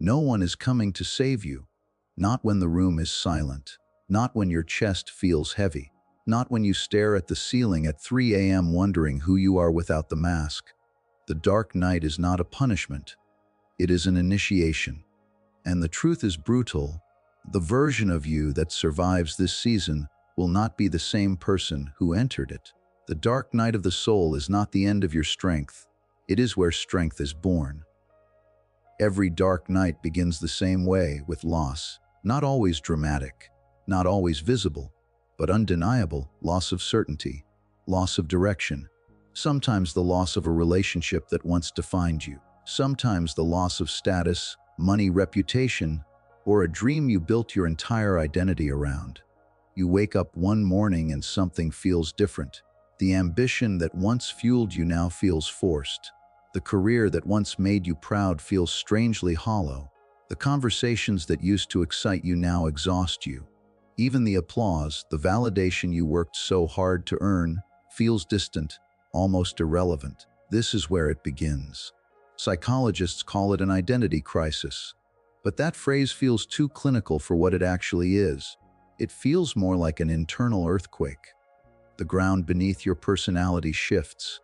No one is coming to save you. Not when the room is silent. Not when your chest feels heavy. Not when you stare at the ceiling at 3 a.m. wondering who you are without the mask. The dark night is not a punishment. It is an initiation. And the truth is brutal. The version of you that survives this season will not be the same person who entered it. The dark night of the soul is not the end of your strength. It is where strength is born. Every dark night begins the same way, with loss. Not always dramatic, not always visible, but undeniable loss of certainty, loss of direction. Sometimes the loss of a relationship that once defined you. Sometimes the loss of status, money, reputation, or a dream you built your entire identity around. You wake up one morning and something feels different. The ambition that once fueled you now feels forced. The career that once made you proud feels strangely hollow. The conversations that used to excite you now exhaust you. Even the applause, the validation you worked so hard to earn, feels distant, almost irrelevant. This is where it begins. Psychologists call it an identity crisis. But that phrase feels too clinical for what it actually is. It feels more like an internal earthquake. The ground beneath your personality shifts.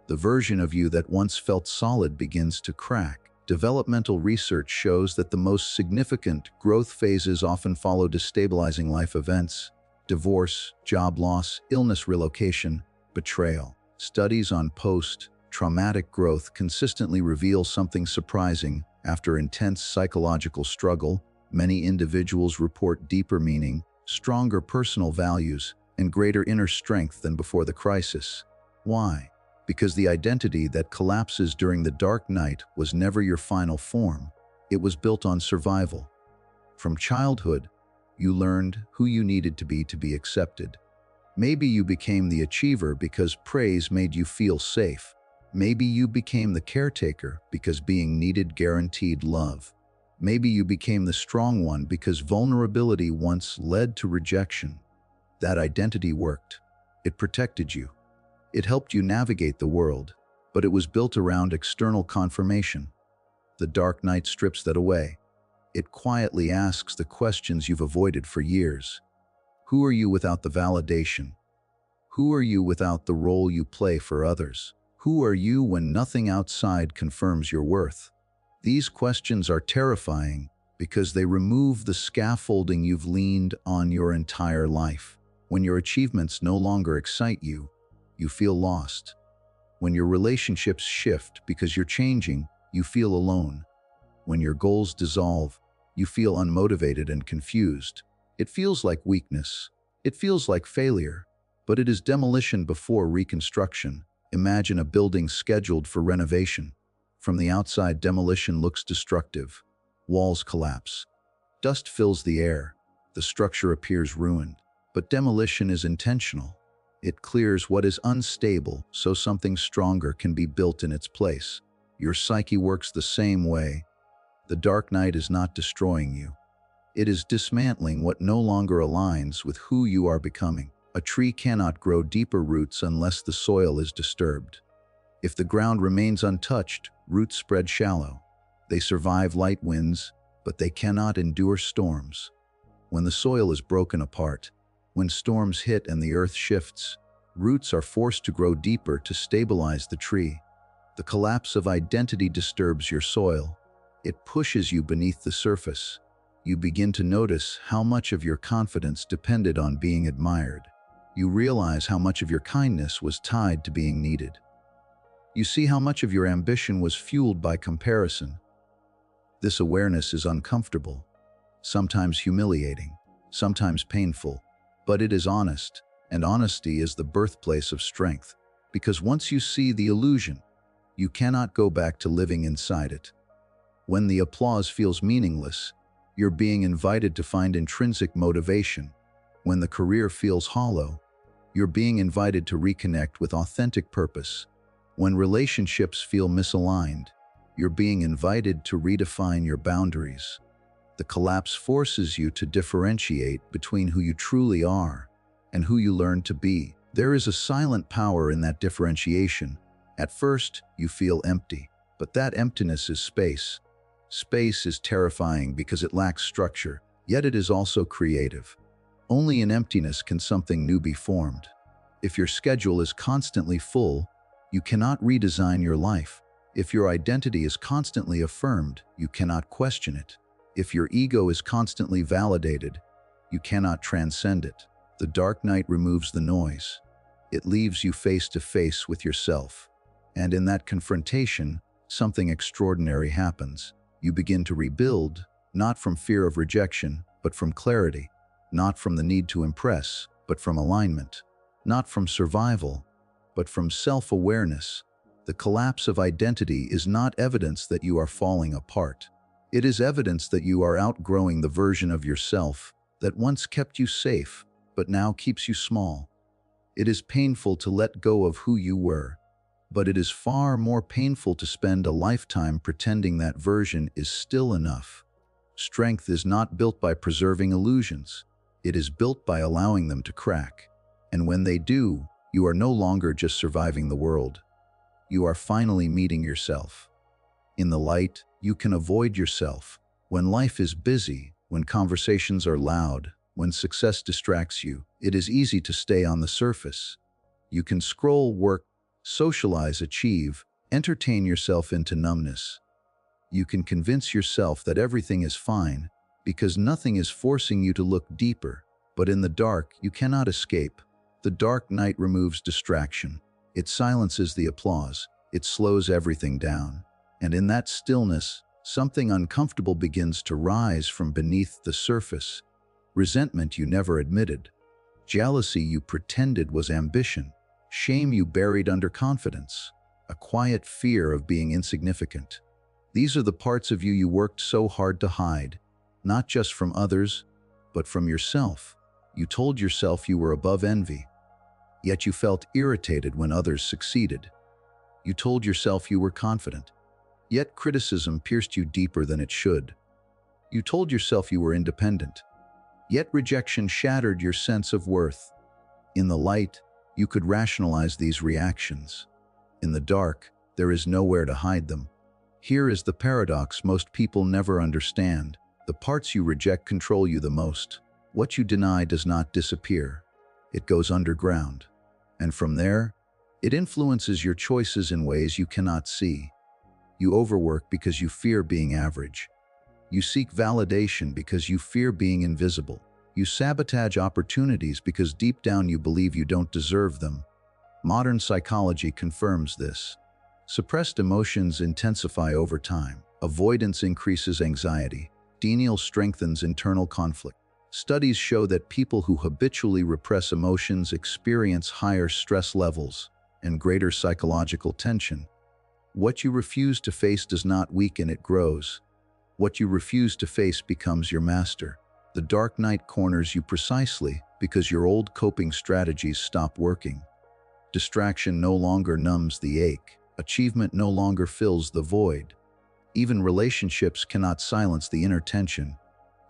The version of you that once felt solid begins to crack. Developmental research shows that the most significant growth phases often follow destabilizing life events: divorce, job loss, illness, relocation, betrayal. Studies on post-traumatic growth consistently reveal something surprising. After intense psychological struggle, many individuals report deeper meaning, stronger personal values, and greater inner strength than before the crisis. Why? Because the identity that collapses during the dark night was never your final form. It was built on survival. From childhood, you learned who you needed to be accepted. Maybe you became the achiever because praise made you feel safe. Maybe you became the caretaker because being needed guaranteed love. Maybe you became the strong one because vulnerability once led to rejection. That identity worked. It protected you. It helped you navigate the world, but it was built around external confirmation. The dark night strips that away. It quietly asks the questions you've avoided for years. Who are you without the validation? Who are you without the role you play for others? Who are you when nothing outside confirms your worth? These questions are terrifying because they remove the scaffolding you've leaned on your entire life. When your achievements no longer excite you, you feel lost. When your relationships shift because you're changing, you feel alone. When your goals dissolve, you feel unmotivated and confused. It feels like weakness. It feels like failure. But it is demolition before reconstruction. Imagine a building scheduled for renovation. From the outside, demolition looks destructive. Walls collapse. Dust fills the air. The structure appears ruined. But demolition is intentional. It clears what is unstable so something stronger can be built in its place. Your psyche works the same way. The dark night is not destroying you. It is dismantling what no longer aligns with who you are becoming. A tree cannot grow deeper roots unless the soil is disturbed. If the ground remains untouched, roots spread shallow. They survive light winds, but they cannot endure storms. When the soil is broken apart, when storms hit and the earth shifts, roots are forced to grow deeper to stabilize the tree. The collapse of identity disturbs your soil. It pushes you beneath the surface. You begin to notice how much of your confidence depended on being admired. You realize how much of your kindness was tied to being needed. You see how much of your ambition was fueled by comparison. This awareness is uncomfortable, sometimes humiliating, sometimes painful, but it is honest, and honesty is the birthplace of strength. Because once you see the illusion, you cannot go back to living inside it. When the applause feels meaningless, you're being invited to find intrinsic motivation. When the career feels hollow, you're being invited to reconnect with authentic purpose. When relationships feel misaligned, you're being invited to redefine your boundaries. The collapse forces you to differentiate between who you truly are and who you learn to be. There is a silent power in that differentiation. At first, you feel empty, but that emptiness is space. Space is terrifying because it lacks structure, yet it is also creative. Only in emptiness can something new be formed. If your schedule is constantly full, you cannot redesign your life. If your identity is constantly affirmed, you cannot question it. If your ego is constantly validated, you cannot transcend it. The dark night removes the noise. It leaves you face to face with yourself. And in that confrontation, something extraordinary happens. You begin to rebuild, not from fear of rejection, but from clarity. Not from the need to impress, but from alignment. Not from survival, but from self-awareness. The collapse of identity is not evidence that you are falling apart. It is evidence that you are outgrowing the version of yourself that once kept you safe, but now keeps you small. It is painful to let go of who you were, but it is far more painful to spend a lifetime pretending that version is still enough. Strength is not built by preserving illusions. It is built by allowing them to crack. And when they do, you are no longer just surviving the world. You are finally meeting yourself. In the light, you can avoid yourself. When life is busy, when conversations are loud, when success distracts you, it is easy to stay on the surface. You can scroll, work, socialize, achieve, entertain yourself into numbness. You can convince yourself that everything is fine because nothing is forcing you to look deeper. But in the dark, you cannot escape. The dark night removes distraction. It silences the applause. It slows everything down. And in that stillness, something uncomfortable begins to rise from beneath the surface. Resentment you never admitted. Jealousy you pretended was ambition. Shame you buried under confidence. A quiet fear of being insignificant. These are the parts of you you worked so hard to hide, not just from others, but from yourself. You told yourself you were above envy, yet you felt irritated when others succeeded. You told yourself you were confident, yet criticism pierced you deeper than it should. You told yourself you were independent, yet rejection shattered your sense of worth. In the light, you could rationalize these reactions. In the dark, there is nowhere to hide them. Here is the paradox most people never understand. The parts you reject control you the most. What you deny does not disappear. It goes underground. And from there, it influences your choices in ways you cannot see. You overwork because you fear being average. You seek validation because you fear being invisible. You sabotage opportunities because deep down you believe you don't deserve them. Modern psychology confirms this. Suppressed emotions intensify over time. Avoidance increases anxiety. Denial strengthens internal conflict. Studies show that people who habitually repress emotions experience higher stress levels and greater psychological tension. What you refuse to face does not weaken, it grows. What you refuse to face becomes your master. The dark night corners you precisely because your old coping strategies stop working. Distraction no longer numbs the ache. Achievement no longer fills the void. Even relationships cannot silence the inner tension.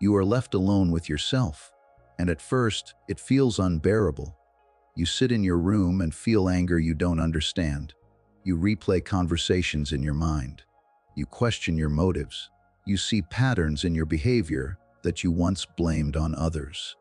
You are left alone with yourself. And at first, it feels unbearable. You sit in your room and feel anger you don't understand. You replay conversations in your mind. You question your motives. You see patterns in your behavior that you once blamed on others.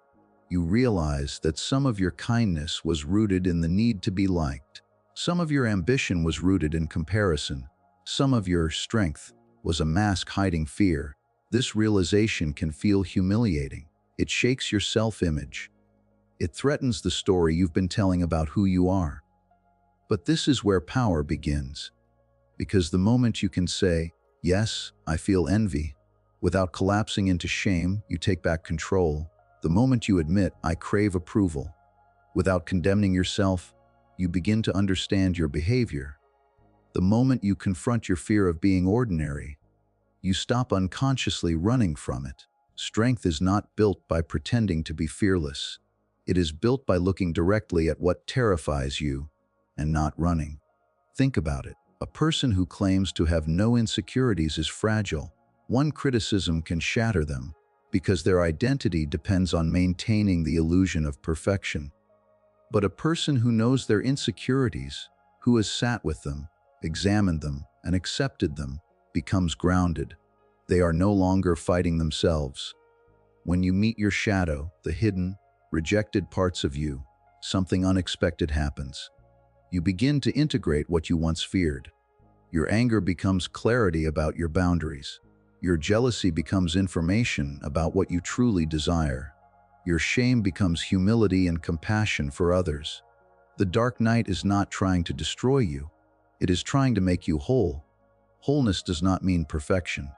You realize that some of your kindness was rooted in the need to be liked. Some of your ambition was rooted in comparison. Some of your strength was a mask hiding fear. This realization can feel humiliating. It shakes your self-image. It threatens the story you've been telling about who you are. But this is where power begins. Because the moment you can say, "Yes, I feel envy," without collapsing into shame, you take back control. The moment you admit, "I crave approval," without condemning yourself, you begin to understand your behavior. The moment you confront your fear of being ordinary, you stop unconsciously running from it. Strength is not built by pretending to be fearless. It is built by looking directly at what terrifies you and not running. Think about it. A person who claims to have no insecurities is fragile. One criticism can shatter them because their identity depends on maintaining the illusion of perfection. But a person who knows their insecurities, who has sat with them, examined them, and accepted them, becomes grounded. They are no longer fighting themselves. When you meet your shadow, the hidden, rejected parts of you, something unexpected happens. You begin to integrate what you once feared. Your anger becomes clarity about your boundaries. Your jealousy becomes information about what you truly desire. Your shame becomes humility and compassion for others. The dark night is not trying to destroy you. It is trying to make you whole. Wholeness does not mean perfection.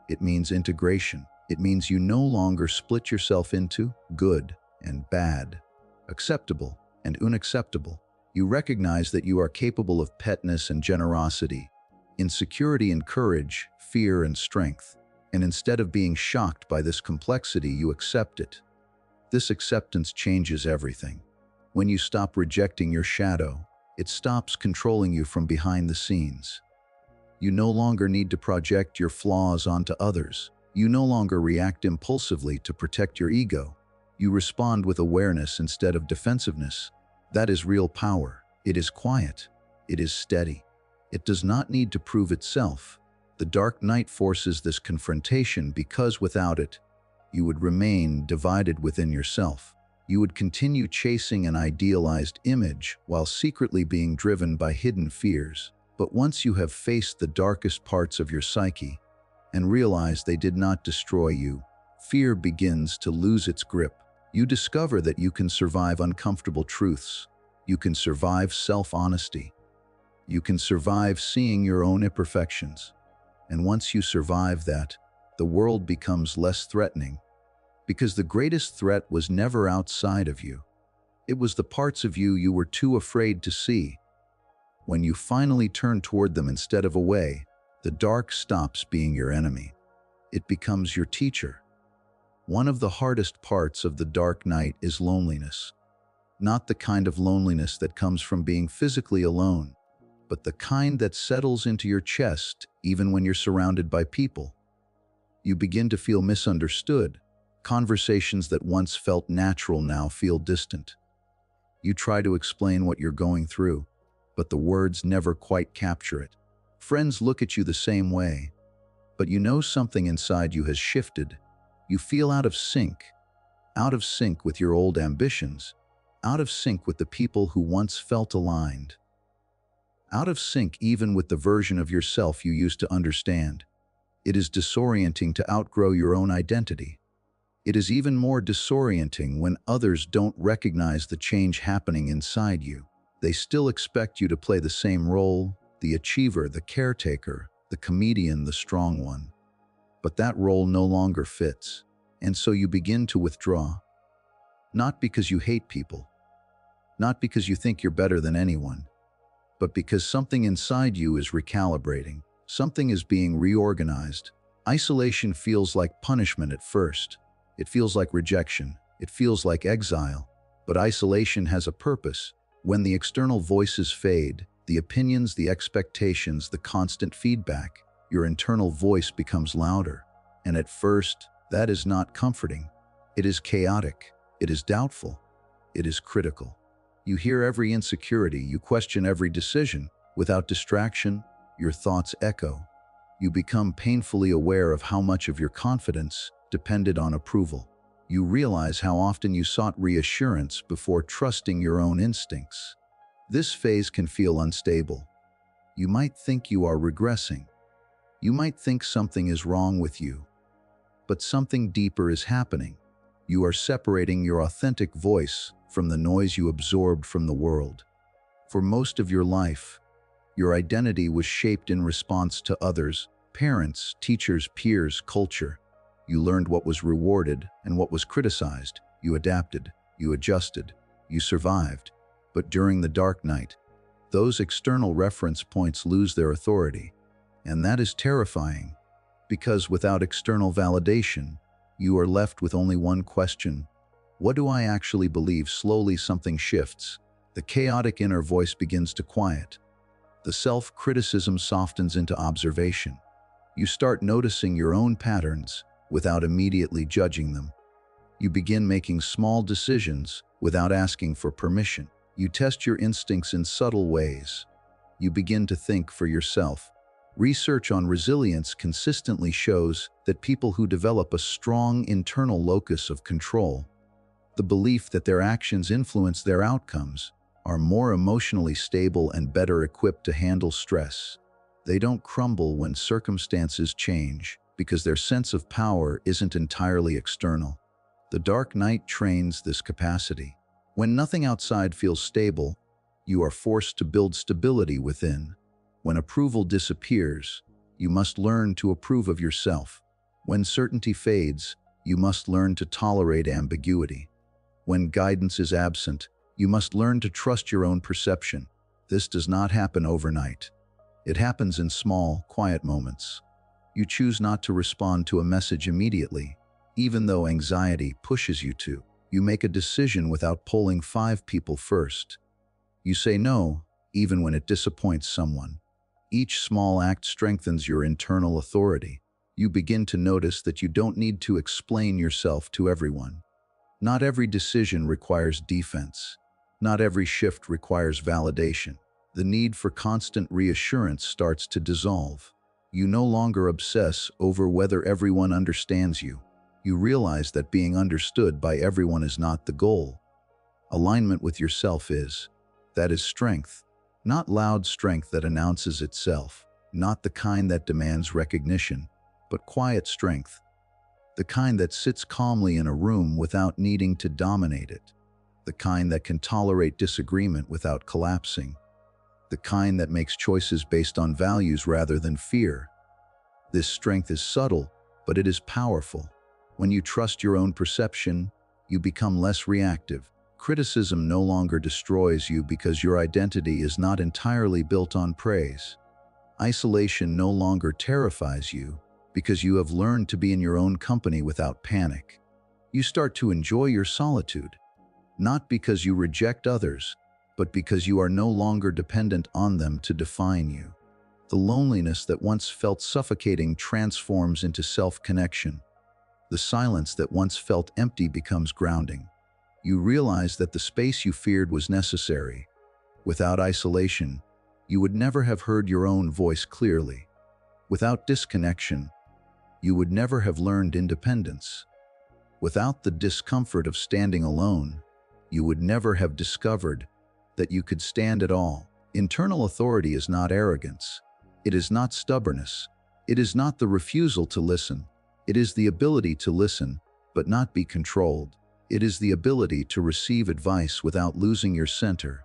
It means integration. It means you no longer split yourself into good and bad, acceptable and unacceptable. You recognize that you are capable of petness and generosity, insecurity and courage, fear and strength. And instead of being shocked by this complexity, you accept it. This acceptance changes everything. When you stop rejecting your shadow, it stops controlling you from behind the scenes. You no longer need to project your flaws onto others. You no longer react impulsively to protect your ego. You respond with awareness instead of defensiveness. That is real power. It is quiet. It is steady. It does not need to prove itself. The dark night forces this confrontation because without it, you would remain divided within yourself. You would continue chasing an idealized image while secretly being driven by hidden fears. But once you have faced the darkest parts of your psyche and realize they did not destroy you, fear begins to lose its grip. You discover that you can survive uncomfortable truths. You can survive self-honesty. You can survive seeing your own imperfections. And once you survive that, the world becomes less threatening. Because the greatest threat was never outside of you. It was the parts of you you were too afraid to see. When you finally turn toward them instead of away, the dark stops being your enemy. It becomes your teacher. One of the hardest parts of the dark night is loneliness. Not the kind of loneliness that comes from being physically alone, but the kind that settles into your chest even when you're surrounded by people. You begin to feel misunderstood. Conversations that once felt natural now feel distant. You try to explain what you're going through, but the words never quite capture it. Friends look at you the same way, but you know something inside you has shifted. You feel out of sync with your old ambitions, out of sync with the people who once felt aligned, out of sync even with the version of yourself you used to understand. It is disorienting to outgrow your own identity. It is even more disorienting when others don't recognize the change happening inside you. They still expect you to play the same role, the achiever, the caretaker, the comedian, the strong one. But that role no longer fits, and so you begin to withdraw. Not because you hate people, not because you think you're better than anyone, but because something inside you is recalibrating, something is being reorganized. Isolation feels like punishment at first. It feels like rejection. It feels like exile. But isolation has a purpose. When the external voices fade, the opinions, the expectations, the constant feedback, your internal voice becomes louder. And at first, that is not comforting. It is chaotic. It is doubtful. It is critical. You hear every insecurity. You question every decision. Without distraction, your thoughts echo. You become painfully aware of how much of your confidence depended on approval. You realize how often you sought reassurance before trusting your own instincts. This phase can feel unstable. You might think you are regressing. You might think something is wrong with you. But something deeper is happening. You are separating your authentic voice from the noise you absorbed from the world. For most of your life, your identity was shaped in response to others, parents, teachers, peers, culture. You learned what was rewarded and what was criticized. You adapted, you adjusted, you survived. But during the dark night, those external reference points lose their authority. And that is terrifying, because without external validation, you are left with only one question: what do I actually believe? Slowly something shifts. The chaotic inner voice begins to quiet. The self-criticism softens into observation. You start noticing your own patterns without immediately judging them. You begin making small decisions without asking for permission. You test your instincts in subtle ways. You begin to think for yourself. Research on resilience consistently shows that people who develop a strong internal locus of control, the belief that their actions influence their outcomes, are more emotionally stable and better equipped to handle stress. They don't crumble when circumstances change because their sense of power isn't entirely external. The dark night trains this capacity. When nothing outside feels stable, you are forced to build stability within. When approval disappears, you must learn to approve of yourself. When certainty fades, you must learn to tolerate ambiguity. When guidance is absent, you must learn to trust your own perception. This does not happen overnight. It happens in small, quiet moments. You choose not to respond to a message immediately, even though anxiety pushes you to. You make a decision without polling 5 people first. You say no, even when it disappoints someone. Each small act strengthens your internal authority. You begin to notice that you don't need to explain yourself to everyone. Not every decision requires defense. Not every shift requires validation. The need for constant reassurance starts to dissolve. You no longer obsess over whether everyone understands you. You realize that being understood by everyone is not the goal. Alignment with yourself is. That is strength. Not loud strength that announces itself. Not the kind that demands recognition, but quiet strength. The kind that sits calmly in a room without needing to dominate it. The kind that can tolerate disagreement without collapsing. The kind that makes choices based on values rather than fear. This strength is subtle, but it is powerful. When you trust your own perception, you become less reactive. Criticism no longer destroys you because your identity is not entirely built on praise. Isolation no longer terrifies you because you have learned to be in your own company without panic. You start to enjoy your solitude, not because you reject others, but because you are no longer dependent on them to define you. The loneliness that once felt suffocating transforms into self-connection. The silence that once felt empty becomes grounding. You realize that the space you feared was necessary. Without isolation, you would never have heard your own voice clearly. Without disconnection, you would never have learned independence. Without the discomfort of standing alone, you would never have discovered that you could stand at all. Internal authority is not arrogance. It is not stubbornness. It is not the refusal to listen. It is the ability to listen, but not be controlled. It is the ability to receive advice without losing your center.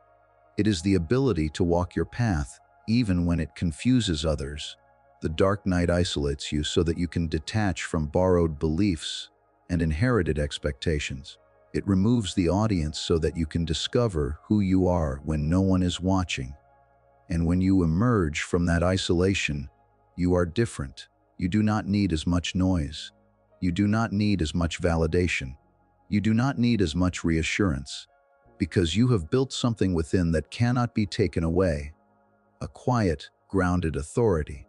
It is the ability to walk your path, even when it confuses others. The dark night isolates you so that you can detach from borrowed beliefs and inherited expectations. It removes the audience so that you can discover who you are when no one is watching. And when you emerge from that isolation, you are different. You do not need as much noise. You do not need as much validation. You do not need as much reassurance, because you have built something within that cannot be taken away. A quiet, grounded authority.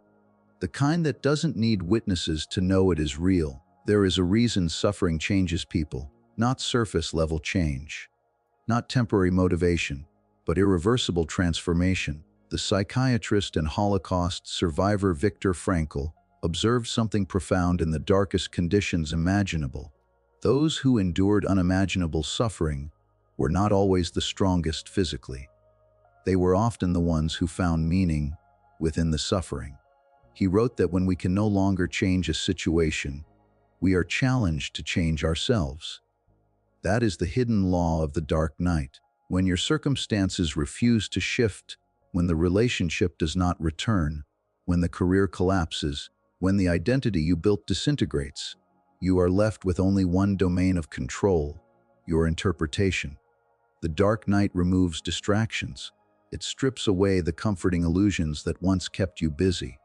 The kind that doesn't need witnesses to know it is real. There is a reason suffering changes people, not surface-level change. Not temporary motivation, but irreversible transformation. The psychiatrist and Holocaust survivor Viktor Frankl observed something profound in the darkest conditions imaginable. Those who endured unimaginable suffering were not always the strongest physically. They were often the ones who found meaning within the suffering. He wrote that when we can no longer change a situation, we are challenged to change ourselves. That is the hidden law of the dark night. When your circumstances refuse to shift, when the relationship does not return, when the career collapses, when the identity you built disintegrates, you are left with only one domain of control, your interpretation. The dark night removes distractions. It strips away the comforting illusions that once kept you busy.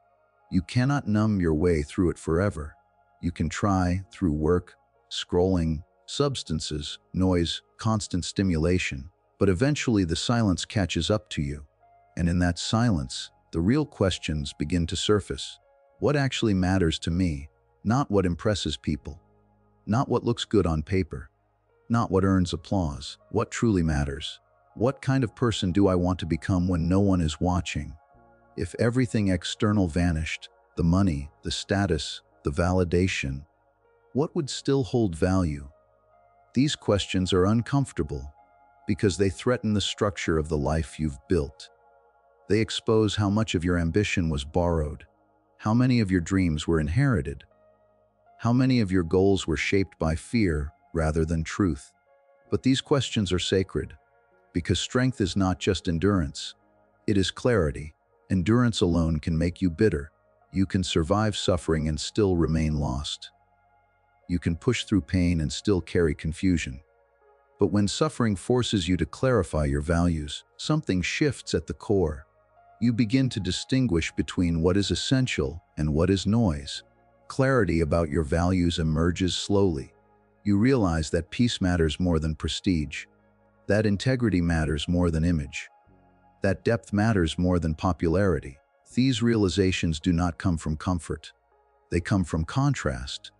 You cannot numb your way through it forever. You can try through work, scrolling, substances, noise, constant stimulation, but eventually the silence catches up to you. And in that silence, the real questions begin to surface. What actually matters to me? Not what impresses people. Not what looks good on paper. Not what earns applause. What truly matters? What kind of person do I want to become when no one is watching? If everything external vanished, the money, the status, the validation, what would still hold value? These questions are uncomfortable because they threaten the structure of the life you've built. They expose how much of your ambition was borrowed, how many of your dreams were inherited, how many of your goals were shaped by fear rather than truth. But these questions are sacred because strength is not just endurance, it is clarity. Endurance alone can make you bitter. You can survive suffering and still remain lost. You can push through pain and still carry confusion. But when suffering forces you to clarify your values, something shifts at the core. You begin to distinguish between what is essential and what is noise. Clarity about your values emerges slowly. You realize that peace matters more than prestige, that integrity matters more than image, that depth matters more than popularity. These realizations do not come from comfort. They come from contrast,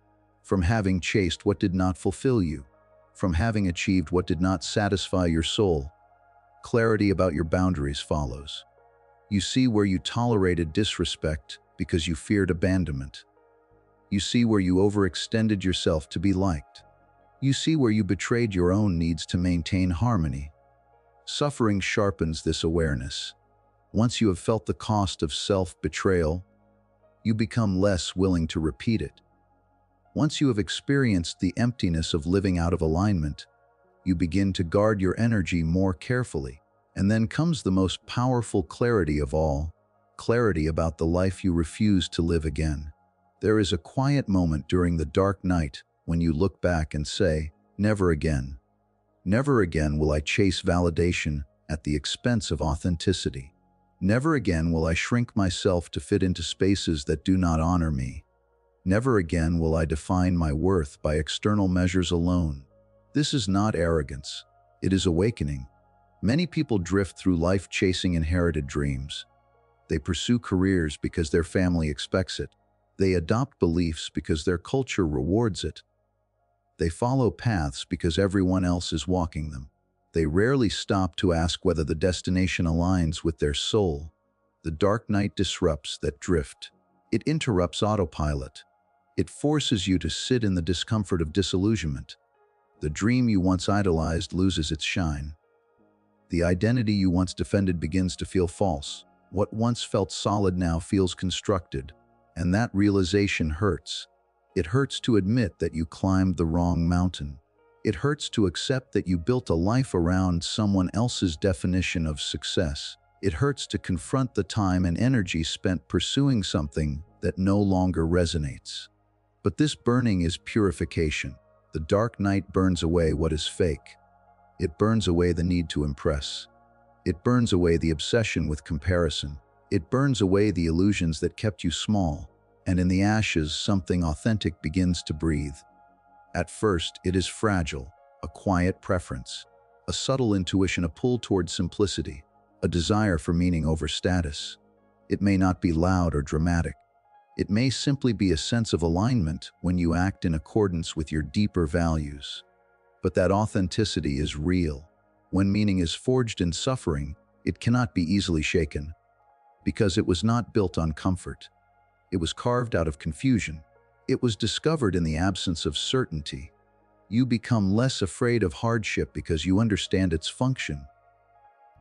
from having chased what did not fulfill you, from having achieved what did not satisfy your soul. Clarity about your boundaries follows. You see where you tolerated disrespect because you feared abandonment. You see where you overextended yourself to be liked. You see where you betrayed your own needs to maintain harmony. Suffering sharpens this awareness. Once you have felt the cost of self-betrayal, you become less willing to repeat it. Once you have experienced the emptiness of living out of alignment, you begin to guard your energy more carefully. And then comes the most powerful clarity of all, clarity about the life you refuse to live again. There is a quiet moment during the dark night when you look back and say, "Never again. Never again will I chase validation at the expense of authenticity. Never again will I shrink myself to fit into spaces that do not honor me. Never again will I define my worth by external measures alone." This is not arrogance. It is awakening. Many people drift through life chasing inherited dreams. They pursue careers because their family expects it. They adopt beliefs because their culture rewards it. They follow paths because everyone else is walking them. They rarely stop to ask whether the destination aligns with their soul. The dark night disrupts that drift. It interrupts autopilot. It forces you to sit in the discomfort of disillusionment. The dream you once idolized loses its shine. The identity you once defended begins to feel false. What once felt solid now feels constructed, and that realization hurts. It hurts to admit that you climbed the wrong mountain. It hurts to accept that you built a life around someone else's definition of success. It hurts to confront the time and energy spent pursuing something that no longer resonates. But this burning is purification. The dark night burns away what is fake. It burns away the need to impress. It burns away the obsession with comparison. It burns away the illusions that kept you small. And in the ashes, something authentic begins to breathe. At first, it is fragile, a quiet preference, a subtle intuition, a pull toward simplicity, a desire for meaning over status. It may not be loud or dramatic. It may simply be a sense of alignment when you act in accordance with your deeper values. But that authenticity is real. When meaning is forged in suffering, it cannot be easily shaken, because it was not built on comfort. It was carved out of confusion. It was discovered in the absence of certainty. You become less afraid of hardship because you understand its function.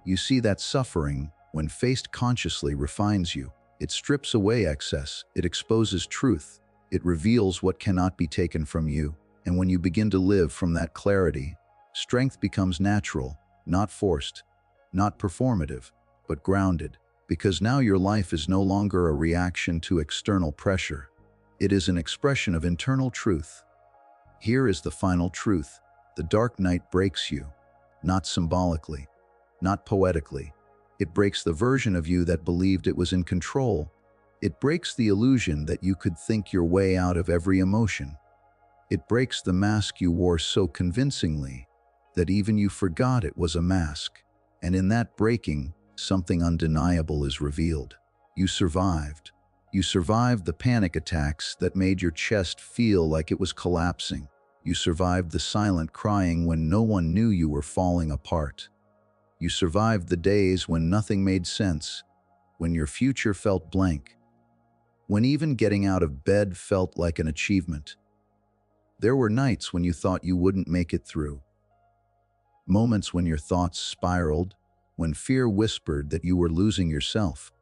You see that suffering, when faced consciously, refines you. It strips away excess. It exposes truth. It reveals what cannot be taken from you. And when you begin to live from that clarity, strength becomes natural, not forced, not performative, but grounded. Because now your life is no longer a reaction to external pressure. It is an expression of internal truth. Here is the final truth. The dark night breaks you, not symbolically, not poetically. It breaks the version of you that believed it was in control. It breaks the illusion that you could think your way out of every emotion. It breaks the mask you wore so convincingly that even you forgot it was a mask. And in that breaking, something undeniable is revealed. You survived. You survived the panic attacks that made your chest feel like it was collapsing. You survived the silent crying when no one knew you were falling apart. You survived the days when nothing made sense. when your future felt blank, when even getting out of bed felt like an achievement. There were nights when you thought you wouldn't make it through. Moments when your thoughts spiraled, when fear whispered that you were losing yourself.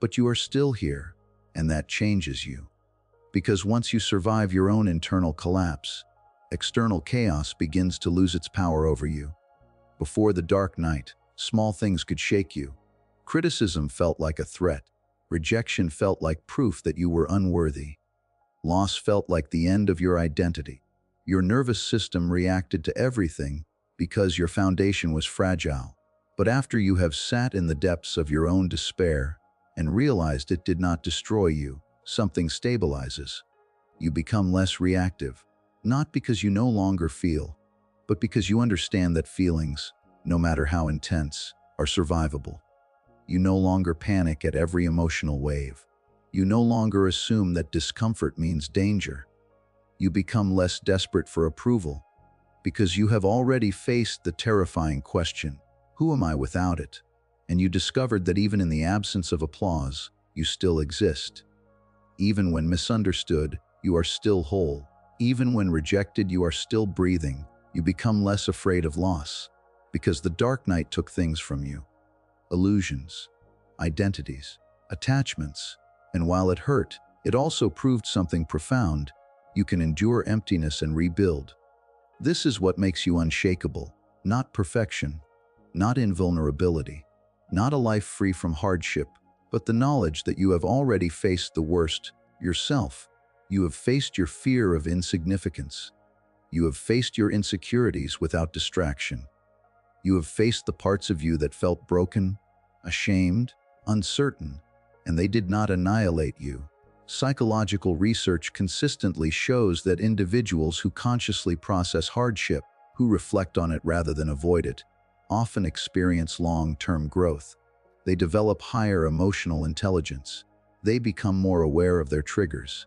But you are still here, and that changes you. Because once you survive your own internal collapse, external chaos begins to lose its power over you. Before the dark night, small things could shake you. Criticism felt like a threat. Rejection felt like proof that you were unworthy. Loss felt like the end of your identity. Your nervous system reacted to everything because your foundation was fragile. But after you have sat in the depths of your own despair and realized it did not destroy you, something stabilizes. You become less reactive, not because you no longer feel, but because you understand that feelings, no matter how intense, are survivable. You no longer panic at every emotional wave. You no longer assume that discomfort means danger. You become less desperate for approval because you have already faced the terrifying question, who am I without it? And you discovered that even in the absence of applause, you still exist. Even when misunderstood, you are still whole. Even when rejected, you are still breathing. You become less afraid of loss because the dark night took things from you. Illusions, identities, attachments. And while it hurt, it also proved something profound. You can endure emptiness and rebuild. This is what makes you unshakable, not perfection, not invulnerability, not a life free from hardship, but the knowledge that you have already faced the worst yourself. You have faced your fear of insignificance. You have faced your insecurities without distraction. You have faced the parts of you that felt broken, ashamed, uncertain, and they did not annihilate you. Psychological research consistently shows that individuals who consciously process hardship, who reflect on it rather than avoid it, often experience long-term growth. They develop higher emotional intelligence. They become more aware of their triggers.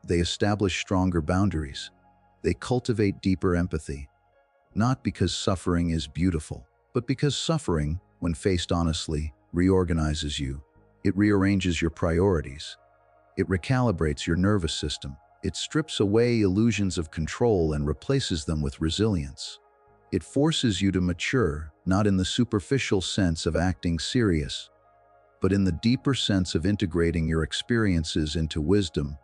They establish stronger boundaries. They cultivate deeper empathy. Not because suffering is beautiful, but because suffering, when faced honestly, reorganizes you. It rearranges your priorities. It recalibrates your nervous system. It strips away illusions of control and replaces them with resilience. It forces you to mature, not in the superficial sense of acting serious, but in the deeper sense of integrating your experiences into wisdom.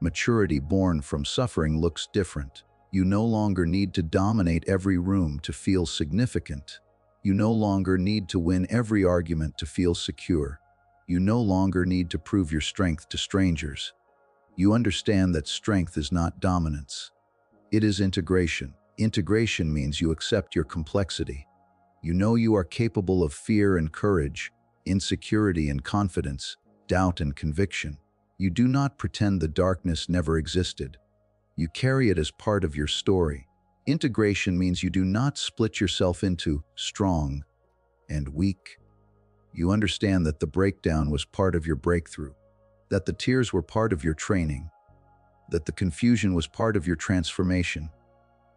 Maturity born from suffering looks different. You no longer need to dominate every room to feel significant. You no longer need to win every argument to feel secure. You no longer need to prove your strength to strangers. You understand that strength is not dominance. It is integration. Integration means you accept your complexity. You know you are capable of fear and courage, insecurity and confidence, doubt and conviction. You do not pretend the darkness never existed. You carry it as part of your story. Integration means you do not split yourself into strong and weak. You understand that the breakdown was part of your breakthrough, that the tears were part of your training, that the confusion was part of your transformation.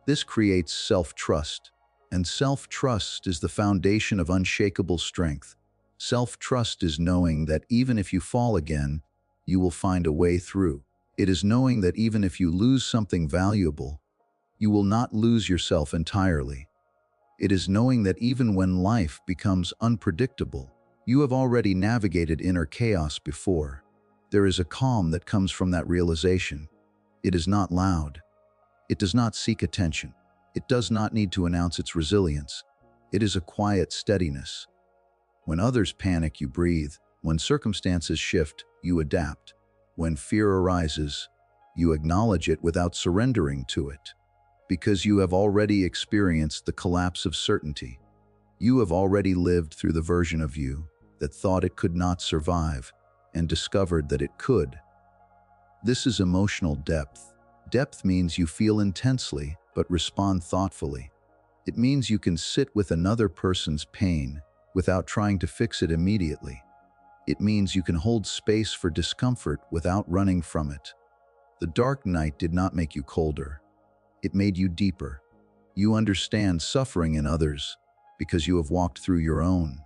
This creates self-trust, and self-trust is the foundation of unshakable strength. Self-trust is knowing that even if you fall again, you will find a way through. It is knowing that even if you lose something valuable, you will not lose yourself entirely. It is knowing that even when life becomes unpredictable, you have already navigated inner chaos before. There is a calm that comes from that realization. It is not loud. It does not seek attention. It does not need to announce its resilience. It is a quiet steadiness. When others panic, you breathe. When circumstances shift, you adapt. When fear arises, you acknowledge it without surrendering to it. Because you have already experienced the collapse of certainty. You have already lived through the version of you that thought it could not survive and discovered that it could. This is emotional depth. Depth means you feel intensely but respond thoughtfully. It means you can sit with another person's pain without trying to fix it immediately. It means you can hold space for discomfort without running from it. The dark night did not make you colder. It made you deeper. You understand suffering in others because you have walked through your own.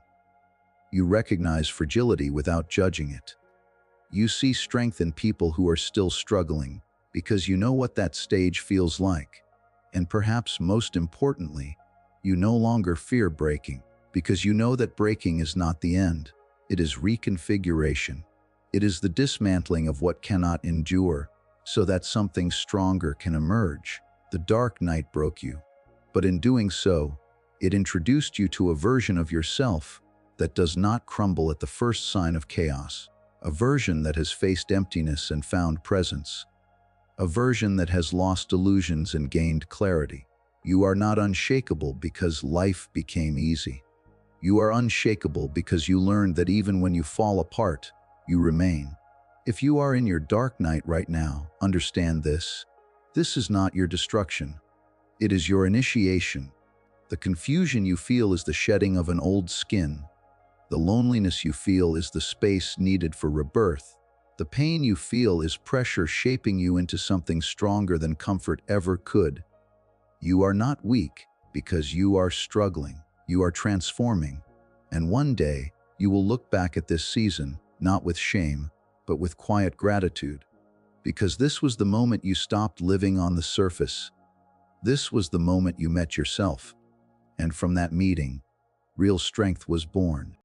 You recognize fragility without judging it. You see strength in people who are still struggling because you know what that stage feels like. And perhaps most importantly, you no longer fear breaking because you know that breaking is not the end. It is reconfiguration. It is the dismantling of what cannot endure so that something stronger can emerge. The dark night broke you, but in doing so, it introduced you to a version of yourself that does not crumble at the first sign of chaos, a version that has faced emptiness and found presence, a version that has lost illusions and gained clarity. You are not unshakable because life became easy. You are unshakable because you learned that even when you fall apart, you remain. If you are in your dark night right now, understand this. This is not your destruction. It is your initiation. The confusion you feel is the shedding of an old skin. The loneliness you feel is the space needed for rebirth. The pain you feel is pressure shaping you into something stronger than comfort ever could. You are not weak because you are struggling. You are transforming. And one day, you will look back at this season, not with shame, but with quiet gratitude. Because this was the moment you stopped living on the surface. This was the moment you met yourself. And from that meeting, real strength was born.